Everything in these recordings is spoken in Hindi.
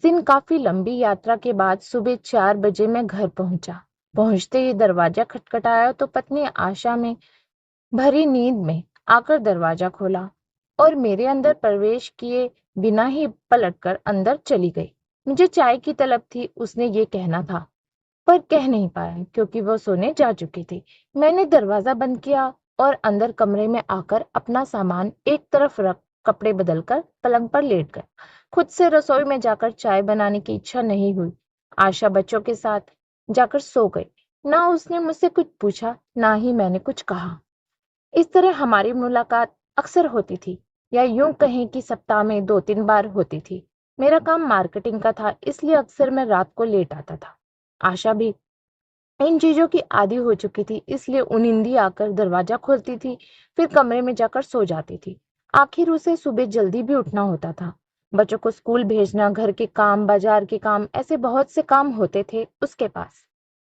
दिन काफी लंबी यात्रा के बाद सुबह 4 बजे मैं घर पहुंचा। पहुंचते ही दरवाजा खटखटाया तो पत्नी आशा में भरी नींद में आकर दरवाजा खोला और मेरे अंदर प्रवेश किए बिना ही पलटकर अंदर चली गई। मुझे चाय की तलब थी, उसने ये कहना था, पर कह नहीं पाया क्योंकि वो सोने जा चुकी थी। मैंने दरवाजा बंद किया और अंदर कमरे में आकर अपना सामान एक तरफ रख कपड़े बदलकर पलंग पर लेट गया। खुद से रसोई में जाकर चाय बनाने की इच्छा नहीं हुई। आशा बच्चों के साथ जाकर सो गई। ना उसने मुझसे कुछ पूछा, ना ही मैंने कुछ कहा। इस तरह हमारी मुलाकात अक्सर होती थी, या यूं कहें कि सप्ताह में 2-3 बार होती थी। मेरा काम मार्केटिंग का था, इसलिए अक्सर मैं रात को लेट आता था। आशा भी इन चीजों की आदी हो चुकी थी, इसलिए उनिंदी आकर दरवाजा खोलती थी, फिर कमरे में जाकर सो जाती थी। आखिर उसे सुबह जल्दी भी उठना होता था। बच्चों को स्कूल भेजना, घर के काम, बाजार के काम, ऐसे बहुत से काम होते थे उसके पास।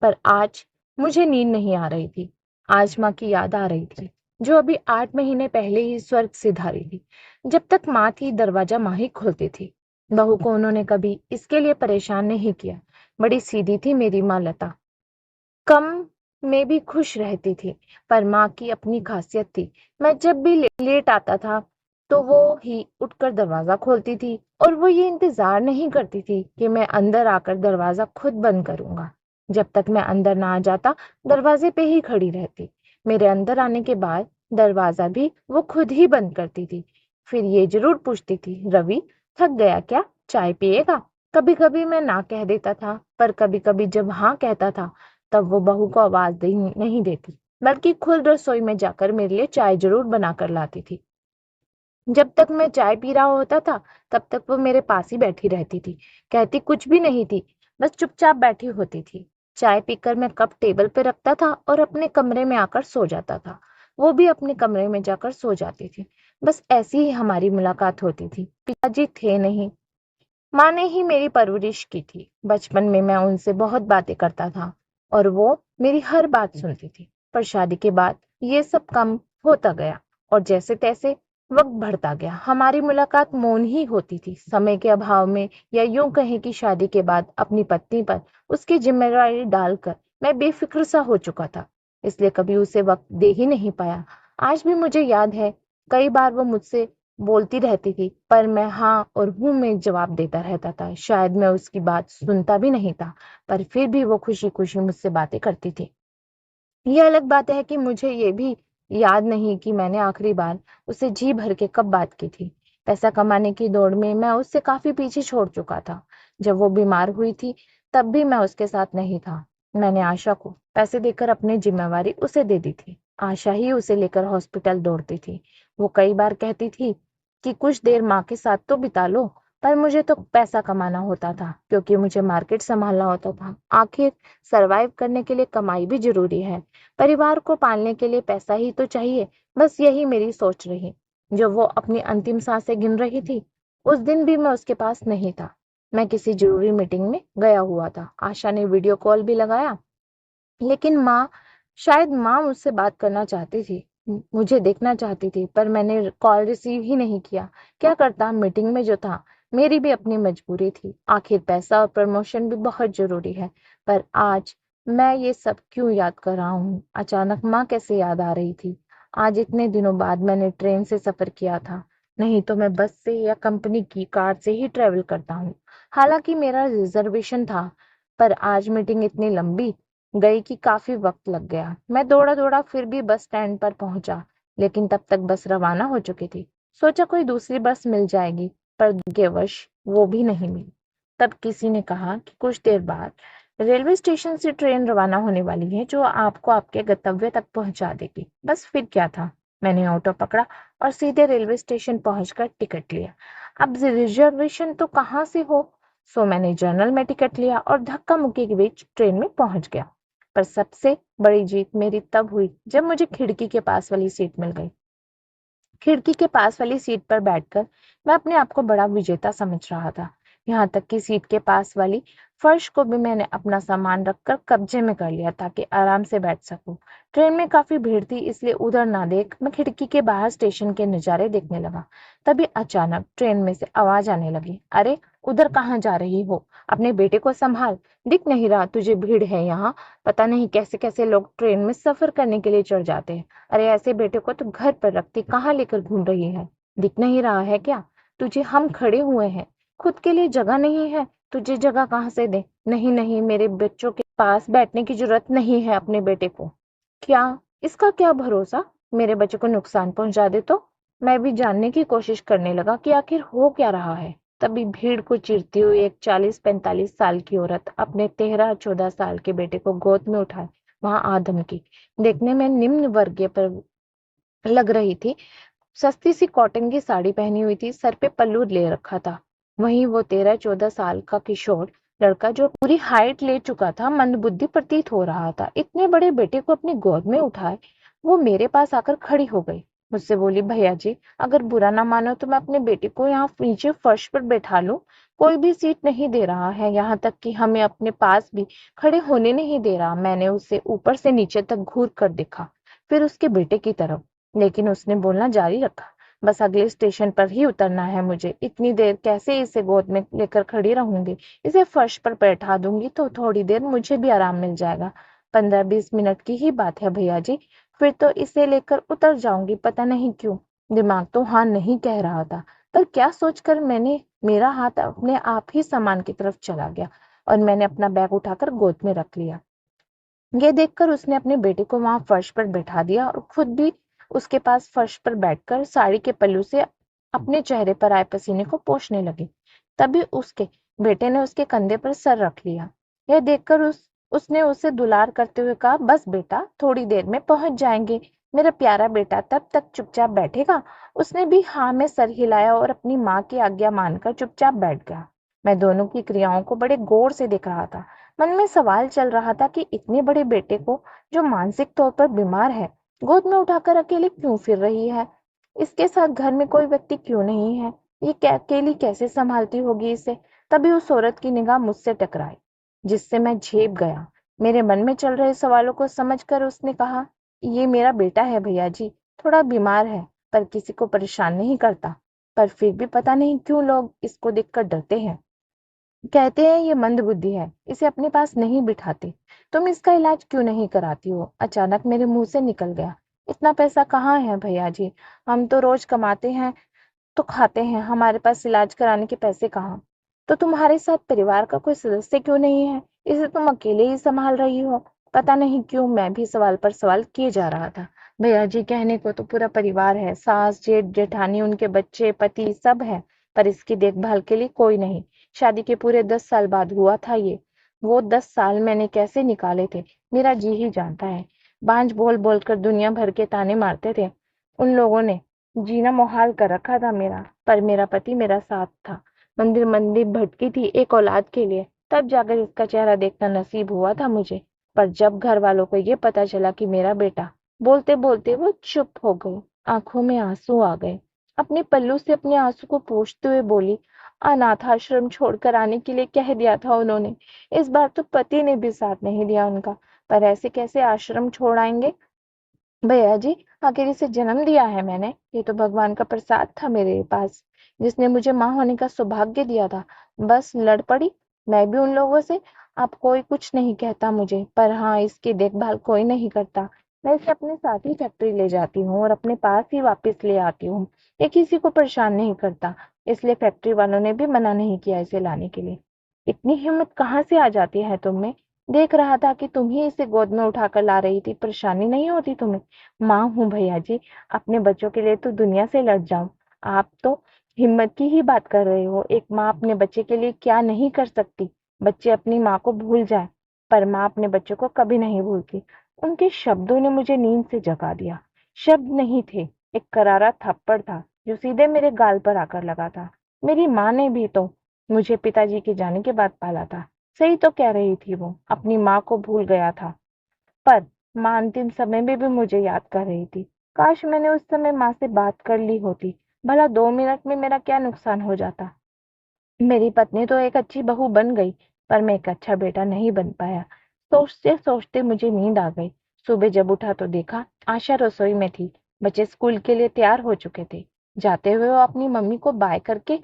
पर आज मुझे नींद नहीं आ रही थी। आज माँ की याद आ रही थी, जो अभी 8 महीने पहले ही स्वर्ग से धारी थी। जब तक माँ थी, दरवाजा माँ ही खोलती थी। बहू को उन्होंने कभी इसके लिए परेशान नहीं किया। बड़ी सीधी थी मेरी माँ लता। कम में भी खुश रहती थी, पर माँ की अपनी खासियत थी। मैं जब भी लेट आता था तो वो ही उठकर दरवाजा खोलती थी, और वो ये इंतजार नहीं करती थी कि मैं अंदर आकर दरवाजा खुद बंद करूंगा। जब तक मैं अंदर ना आ जाता, दरवाजे पे ही खड़ी रहती। मेरे अंदर आने के बाद दरवाजा भी वो खुद ही बंद करती थी। फिर ये जरूर पूछती थी, रवि थक गया क्या, चाय पिएगा? कभी कभी मैं ना कह देता था, पर कभी कभी जब हाँ कहता था तब वो बहू को आवाज नहीं देती, बल्कि खुद रसोई में जाकर मेरे लिए चाय जरूर बनाकर लाती थी। जब तक मैं चाय पी रहा होता था, तब तक वो मेरे पास ही बैठी रहती थी। कहती कुछ भी नहीं थी, बस चुपचाप बैठी होती थी। चाय पीकर मैं कप टेबल पे रखता था और अपने कमरे में आकर सो जाता था। वो भी अपने कमरे में जाकर सो जाती थी। बस ऐसी ही हमारी मुलाकात होती थी। पिताजी थे नहीं, माँ ने ही मेरी परवरिश की थी। बचपन में मैं उनसे बहुत बातें करता था और वो मेरी हर बात सुनती थी। पर शादी के बाद ये सब कम होता गया और जैसे तैसे वक्त बढ़ता गया। हमारी मुलाकात मौन ही होती थी। समय के अभाव में, या यूं कहें कि शादी के बाद अपनी पत्नी पर उसकी जिम्मेदारी डालकर मैं बेफिक्र सा हो चुका था, इसलिए कभी उसे वक्त दे ही नहीं पाया। आज भी मुझे याद है, कई बार वो मुझसे बोलती रहती थी, पर मैं हाँ और हूं में जवाब देता रहता था। शायद मैं उसकी बात सुनता भी नहीं था, पर फिर भी वो खुशी खुशी मुझसे बातें करती थी। ये अलग बात है कि मुझे ये भी याद नहीं कि मैंने आखिरी बार उसे जी भर के कब बात की थी। पैसा कमाने की दौड़ में मैं उससे काफी पीछे छोड़ चुका था। जब वो बीमार हुई थी, तब भी मैं उसके साथ नहीं था। मैंने आशा को पैसे देकर अपनी जिम्मेवारी उसे दे दी थी। आशा ही उसे लेकर हॉस्पिटल दौड़ती थी। वो कई बार कहती थी कि कुछ देर माँ के साथ तो बिता लो, पर मुझे तो पैसा कमाना होता था, क्योंकि मुझे मार्केट संभालना होता था। आखिर सरवाइव करने के लिए कमाई भी जरूरी है। परिवार को पालने के लिए पैसा ही तो चाहिए। बस यही मेरी सोच रही। जब वो अपनी अंतिम सांसें गिन रही थी, उस दिन भी मैं उसके पास नहीं था। मैं किसी जरूरी मीटिंग में गया हुआ था। आशा ने वीडियो कॉल भी लगाया, लेकिन शायद माँ मुझसे बात करना चाहती थी, मुझे देखना चाहती थी, पर मैंने कॉल रिसीव ही नहीं किया। क्या करता, मीटिंग में जो था। मेरी भी अपनी मजबूरी थी। आखिर पैसा और प्रमोशन भी बहुत जरूरी है। पर आज मैं ये सब क्यों याद कर रहा हूँ? अचानक माँ कैसे याद आ रही थी। आज इतने दिनों बाद मैंने ट्रेन से सफर किया था, नहीं तो मैं बस से या कंपनी की कार से ही ट्रेवल करता हूँ। हालांकि मेरा रिजर्वेशन था, पर आज मीटिंग इतनी लंबी गई कि काफी वक्त लग गया। मैं दौड़ा दौड़ा फिर भी बस स्टैंड पर पहुंचा, लेकिन तब तक बस रवाना हो चुकी थी। सोचा कोई दूसरी बस मिल जाएगी, पर दुर्भाग्यवश वो भी नहीं मिली। तब किसी ने कहा कि कुछ देर बाद रेलवे स्टेशन से ट्रेन रवाना होने वाली है, जो आपको आपके गंतव्य तक पहुंचा देगी। बस फिर क्या था, मैंने ऑटो पकड़ा और सीधे रेलवे स्टेशन पहुंचकर टिकट लिया। अब रिजर्वेशन तो कहाँ से हो, सो मैंने जनरल में टिकट लिया और धक्का मुक्की के बीच ट्रेन में पहुंच गया। पर सबसे बड़ी जीत मेरी तब हुई जब मुझे खिड़की के पास वाली सीट मिल गई। खिड़की के पास वाली सीट पर बैठकर मैं अपने आप को बड़ा विजेता समझ रहा था। यहाँ तक कि सीट के पास वाली फर्श को भी मैंने अपना सामान रखकर कब्जे में कर लिया, ताकि आराम से बैठ सकूं। ट्रेन में काफी भीड़ थी, इसलिए उधर ना देख मैं खिड़की के बाहर स्टेशन के नजारे देखने लगा। तभी अचानक ट्रेन में से आवाज आने लगी, अरे उधर कहाँ जा रही हो? अपने बेटे को संभाल। दिख नहीं रहा तुझे भीड़ है यहाँ? पता नहीं कैसे कैसे लोग ट्रेन में सफर करने के लिए चढ़ जाते हैं। अरे ऐसे बेटे को तो घर पर रखती कहाँ लेकर घूम रही है? दिख नहीं रहा है क्या तुझे? हम खड़े हुए हैं, खुद के लिए जगह नहीं है। तुझे जगह कहाँ से दे? नहीं नहीं, मेरे बच्चों के पास बैठने की जरूरत नहीं है अपने बेटे को। क्या? इसका क्या भरोसा? मेरे बच्चे को नुकसान पहुंचा दे तो? मैं भी जानने की कोशिश करने लगा कि आखिर हो क्या रहा है। तभी भीड़ को चीरती हुई एक 40-45 साल की औरत अपने 13-14 साल के बेटे को गोद में उठाए वहां आदम की। देखने में निम्न वर्गीय पर लग रही थी। सस्ती सी कॉटन की साड़ी पहनी हुई थी, सर पे पल्लू ले रखा था। वहीं वो 13-14 साल का किशोर लड़का जो पूरी हाइट ले चुका था मंदबुद्धि प्रतीत हो रहा था। इतने बड़े बेटे को अपनी गोद में उठाए वो मेरे पास आकर खड़ी हो गई। मुझसे बोली, भैया जी अगर बुरा ना मानो तो मैं अपने बेटे को यहाँ नीचे फर्श पर बैठा लूं। कोई भी सीट नहीं दे रहा है, यहाँ तक कि हमें अपने पास भी खड़े होने नहीं दे रहा। मैंने उसे ऊपर से नीचे तक घूर कर देखा, फिर उसके बेटे की तरफ, लेकिन उसने बोलना जारी रखा, बस अगले स्टेशन पर ही उतरना है मुझे। इतनी देर कैसे इसे गोद में लेकर खड़ी रहूंगी? इसे फर्श पर बैठा दूंगी तो थोड़ी देर मुझे भी आराम मिल जाएगा। 15-20 मिनट की ही बात है भैया जी, फिर तो इसे लेकर उतर जाऊंगी। पता नहीं क्यों दिमाग तो हाँ नहीं कह रहा था, पर क्या सोचकर मेरा हाथ अपने आप ही सामान की तरफ चला गया और मैंने अपना बैग उठाकर गोद में रख लिया। ये देखकर उसने अपने बेटे को वहां फर्श पर बैठा दिया और खुद भी उसके पास फर्श पर बैठकर साड़ी के पल्लू से अपने चेहरे पर आए पसीने को पोंछने लगी। तभी उसके बेटे ने उसके कंधे पर सर रख लिया। यह देखकर उसने उसे दुलार करते हुए कहा, बस बेटा थोड़ी देर में पहुंच जाएंगे। मेरा प्यारा बेटा तब तक चुपचाप बैठेगा। उसने भी हाँ में सर हिलाया और अपनी माँ की आज्ञा मानकर चुपचाप बैठ गया। मैं दोनों की क्रियाओं को बड़े गौर से देख रहा था। मन में सवाल चल रहा था कि इतने बड़े बेटे को जो मानसिक तौर पर बीमार है गोद में उठाकर अकेले क्यों फिर रही है? इसके साथ घर में कोई व्यक्ति क्यों नहीं है? ये अकेली कैसे संभालती होगी इसे? तभी उस औरत की निगाह मुझसे टकराई, जिससे मैं झेप गया। मेरे मन में चल रहे सवालों को समझकर उसने कहा, ये मेरा बेटा है भैया जी, थोड़ा बीमार है पर किसी को परेशान नहीं करता। पर फिर भी पता नहीं क्यों लोग इसको देखकर डरते हैं, कहते हैं ये मंद बुद्धि है, इसे अपने पास नहीं बिठाते। तुम इसका इलाज क्यों नहीं कराती हो? अचानक मेरे मुंह से निकल गया। इतना पैसा कहाँ है भैया जी? हम तो रोज कमाते हैं तो खाते हैं, हमारे पास इलाज कराने के पैसे कहाँ? तो तुम्हारे साथ परिवार का कोई सदस्य क्यों नहीं है? इसे तुम अकेले ही संभाल रही हो? पता नहीं क्यों मैं भी सवाल पर सवाल किए जा रहा था। भैया जी कहने को तो पूरा परिवार है, सास जेठ जेठानी उनके बच्चे पति सब है, पर इसकी देखभाल के लिए कोई नहीं। शादी के पूरे 10 साल बाद हुआ था ये। वो 10 साल मैंने कैसे निकाले थे मेरा जी ही जानता है। बांझ बोल बोल कर दुनिया भर के ताने मारते थे उन लोगों ने, जीना मुहाल कर रखा था मेरा। पर मेरा पति मेरा साथ था। मंदिर मंदिर भटकी थी एक औलाद के लिए, तब जाकर इसका चेहरा देखना नसीब हुआ था मुझे। पर जब घर वालों को ये पता चला कि मेरा बेटा, बोलते बोलते वो चुप हो गई, आंखों में आंसू आ गए। अपने पल्लू से अपने आंसू को पोंछते हुए बोली, अनाथ आश्रम छोड़कर आने के लिए कह दिया था उन्होंने। इस बार तो पति ने भी साथ नहीं दिया उनका, पर ऐसे कैसे आश्रम छोड़ आएंगे भैया जी? आखिर इसे जन्म दिया है मैंने, ये तो भगवान का प्रसाद था मेरे पास, जिसने मुझे माँ होने का सौभाग्य दिया था। बस लड़ पड़ी मैं भी उन लोगों से। अब कोई कुछ नहीं कहता मुझे, पर हाँ इसकी देखभाल कोई नहीं करता। मैं इसे अपने साथ ही फैक्ट्री ले जाती हूँ और अपने पास ही वापस ले आती हूँ। ये किसी को परेशान नहीं करता, इसलिए फैक्ट्री वालों ने भी मना नहीं किया इसे लाने के लिए। इतनी हिम्मत कहाँ से आ जाती है तुम में? देख रहा था कि तुम ही इसे गोद में उठाकर ला रही थी, परेशानी नहीं होती तुम्हें? माँ हूँ भैया जी, अपने बच्चों के लिए तो दुनिया से लड़ जाऊं। आप तो हिम्मत की ही बात कर रहे हो। एक माँ अपने बच्चे के लिए क्या नहीं कर सकती? बच्चे अपनी माँ को भूल जाए, पर माँ अपने बच्चों को कभी नहीं भूलती। उनके शब्दों ने मुझे नींद से जगा दिया। शब्द नहीं थे, एक करारा थप्पड़ था जो सीधे मेरे गाल पर आकर लगा था। मेरी माँ ने भी तो मुझे पिताजी के जाने के बाद पाला था। सही तो कह रही थी, वो अपनी माँ को भूल गया था। पर माँ अंतिम समय में भी मुझे याद कर रही थी। काश मैंने उस समय माँ से बात कर ली होती। भला 2 मिनट में मेरा क्या नुकसान हो जाता? मेरी पत्नी तो एक अच्छी बहू बन गई, पर मैं एक अच्छा बेटा नहीं बन पाया। सोचते सोचते मुझे नींद आ गई। सुबह जब उठा तो देखा आशा रसोई में थी। बच्चे स्कूल के लिए तैयार हो चुके थे। जाते हुए वो अपनी मम्मी को बाय करके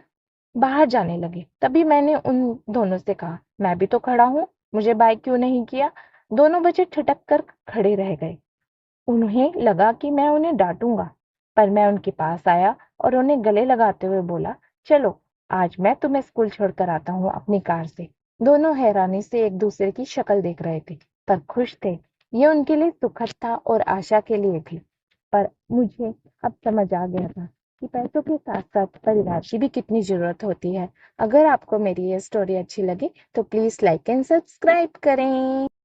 बाहर जाने लगे। तभी मैंने उन दोनों से कहा, मैं भी तो खड़ा हूँ, मुझे बाय क्यों नहीं किया? दोनों बच्चे ठिठक कर खड़े रह गए। उन्हें लगा कि मैं उन्हें डांटूंगा, पर मैं उनके पास आया और उन्हें गले लगाते हुए बोला, चलो आज मैं तुम्हें स्कूल छोड़कर आता हूँ अपनी कार से। दोनों हैरानी से एक दूसरे की शक्ल देख रहे थे, पर खुश थे। ये उनके लिए सुखद था और आशा के लिए भी। पर मुझे अब समझ आ गया था कि पैसों के साथ साथ परिवार की भी कितनी जरूरत होती है। अगर आपको मेरी ये स्टोरी अच्छी लगी तो प्लीज लाइक एंड सब्सक्राइब करें।